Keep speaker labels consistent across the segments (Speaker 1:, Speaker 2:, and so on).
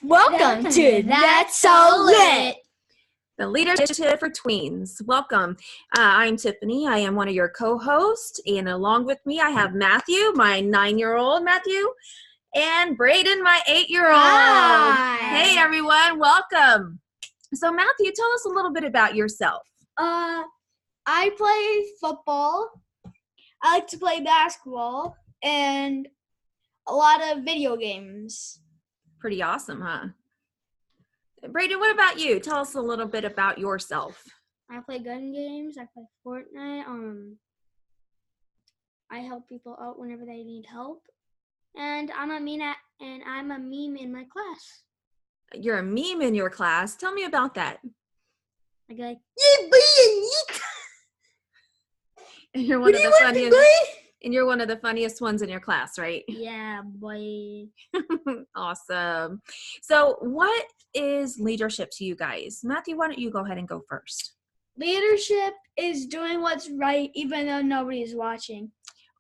Speaker 1: Welcome to That's So Lit,
Speaker 2: the leadership for tweens. Welcome. I'm Tiffany. I am one of your co-hosts, and along with me, I have Matthew, my 9-year-old Matthew, and Braden, my 8-year-old.
Speaker 1: Hi.
Speaker 2: Hey, everyone. Welcome. So, Matthew, tell us a little bit about yourself.
Speaker 1: I play football. I like to play basketball and a lot of video games.
Speaker 2: Pretty awesome, huh? Braden, what about you? Tell us a little bit about yourself.
Speaker 3: I play gun games. I play Fortnite. I help people out whenever they need help, and I'm a meme in my class.
Speaker 2: You're a meme in your class. Tell me about that.
Speaker 3: I go like,
Speaker 2: And you're one of the funniest. And you're one of the funniest ones in your class, right?
Speaker 3: yeah, boy.
Speaker 2: Awesome. So what is leadership to you guys? Matthew, why don't you go ahead and go first?
Speaker 1: Leadership is doing what's right even though nobody's watching.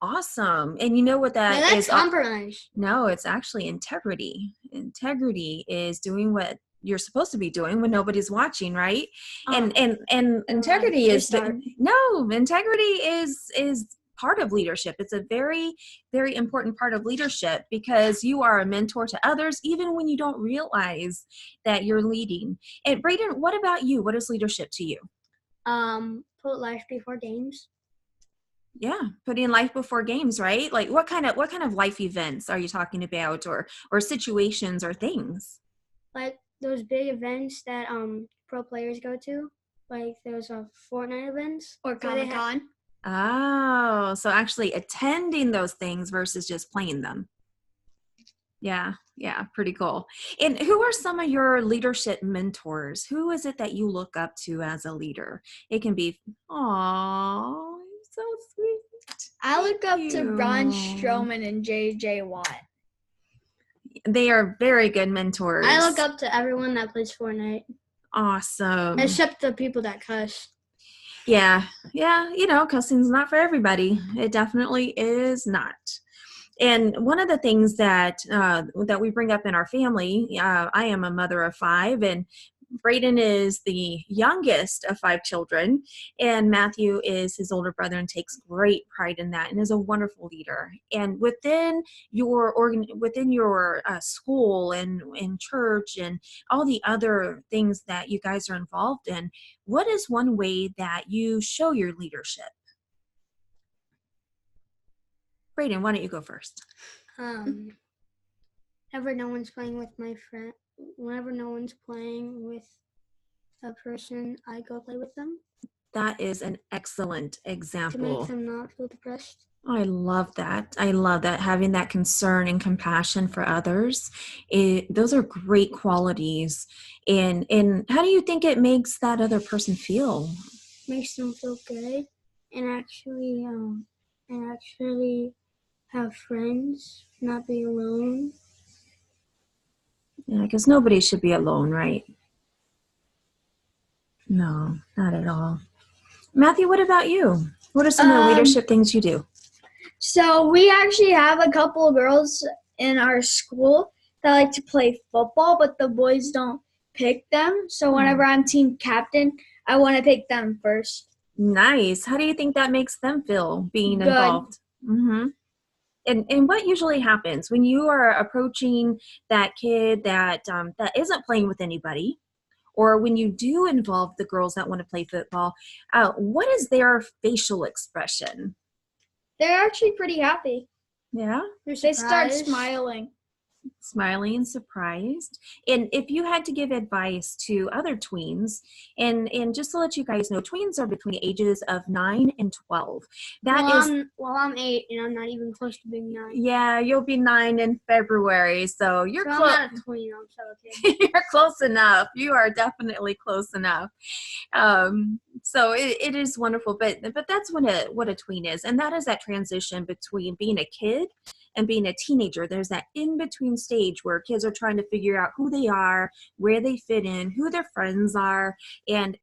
Speaker 2: Awesome. And you know what that
Speaker 3: That's
Speaker 2: is?
Speaker 3: compromise.
Speaker 2: No, it's actually integrity. Integrity is doing what you're supposed to be doing when nobody's watching, right? And integrity is integrity is part of leadership. It's a very, very important part of leadership because you are a mentor to others even when you don't realize that you're leading. And Braden, what about you? What is leadership to you?
Speaker 3: Put life before games.
Speaker 2: Yeah, putting life before games, right? Like what kind of life events are you talking about, or situations or things?
Speaker 3: Like those big events that pro players go to, like those Fortnite events
Speaker 1: Or Comic-Con.
Speaker 2: Oh, so actually attending those things versus just playing them. Yeah, pretty cool. And who are some of your leadership mentors? Who is it that you look up to as a leader? It can be, aw, so sweet.
Speaker 1: I look up to Braun Strowman and J.J. Watt.
Speaker 2: They are very good mentors.
Speaker 3: I look up to everyone that plays Fortnite.
Speaker 2: Awesome.
Speaker 3: Except the people that cuss.
Speaker 2: Yeah, cussing's not for everybody. It definitely is not. And one of the things that we bring up in our family, I am a mother of 5, and Braden is the youngest of 5 children, and Matthew is his older brother and takes great pride in that and is a wonderful leader. And within your school and in church and all the other things that you guys are involved in, what is one way that you show your leadership? Braden, why don't you go first?
Speaker 3: Whenever no one's playing with a person, I go play with them.
Speaker 2: That is an excellent example.
Speaker 3: To make them not feel depressed.
Speaker 2: I love that. Having that concern and compassion for others. Those are great qualities. And how do you think it makes that other person feel?
Speaker 3: Makes them feel good and actually have friends, not be alone.
Speaker 2: Yeah, because nobody should be alone, right? No, not at all. Matthew, what about you? What are some of the leadership things you do?
Speaker 1: So we actually have a couple of girls in our school that like to play football, but the boys don't pick them. So whenever I'm team captain, I want to pick them first.
Speaker 2: Nice. How do you think that makes them feel being
Speaker 1: Good.
Speaker 2: Involved? Mm-hmm. And what usually happens when you are approaching that kid that isn't playing with anybody, or when you do involve the girls that want to play football, what is their facial expression?
Speaker 1: They're actually pretty happy.
Speaker 2: Yeah?
Speaker 1: They start smiling.
Speaker 2: Smiling and surprised. And if you had to give advice to other tweens, and just to let you guys know, tweens are between the ages of 9 and 12.
Speaker 3: I'm 8 and I'm not even close to being 9.
Speaker 2: Yeah, you'll be 9 in February, so you're close.
Speaker 3: I'm not a tween, I'm so okay.
Speaker 2: You're close enough. You are definitely close enough. So it is wonderful, but that's what a tween is, and that is that transition between being a kid and being a teenager. There's that in-between stage where kids are trying to figure out who they are, where they fit in, who their friends are, and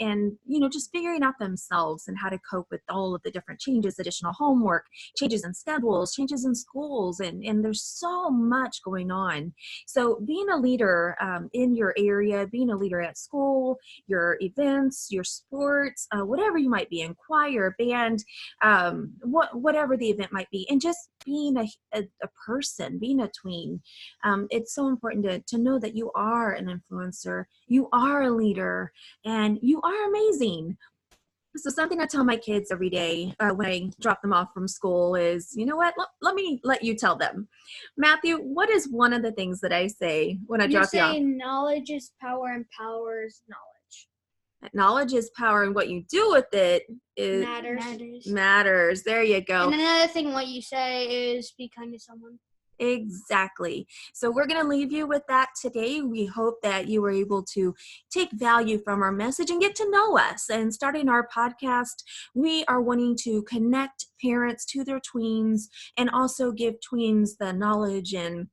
Speaker 2: just figuring out themselves and how to cope with all of the different changes, additional homework, changes in schedules, changes in schools, and there's so much going on. So being a leader in your area, being a leader at school, your events, your sports, whatever you might be in, choir, band, whatever the event might be, and just being a person, being a tween. It's so important to know that you are an influencer, you are a leader, and you are amazing. So something I tell my kids every day when I drop them off from school is, you know what, let me let you tell them. Matthew, what is one of the things that I say when I drop you off?
Speaker 1: You say knowledge is power and power is knowledge.
Speaker 2: Knowledge is power, and what you do with it is matters. There you go.
Speaker 3: And another thing, what you say is be kind to someone.
Speaker 2: Exactly. So we're going to leave you with that today. We hope that you were able to take value from our message and get to know us. And starting our podcast, we are wanting to connect parents to their tweens and also give tweens the knowledge and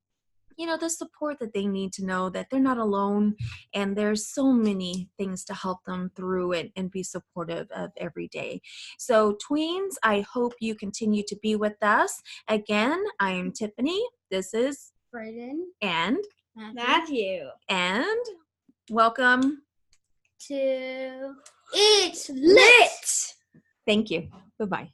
Speaker 2: the support that they need to know that they're not alone, and there's so many things to help them through it and be supportive of every day. So tweens, I hope you continue to be with us. Again, I am Tiffany. This is
Speaker 3: Brayden
Speaker 2: and
Speaker 1: Matthew.
Speaker 2: And welcome
Speaker 3: to It's Lit.
Speaker 2: Thank you. Bye-bye.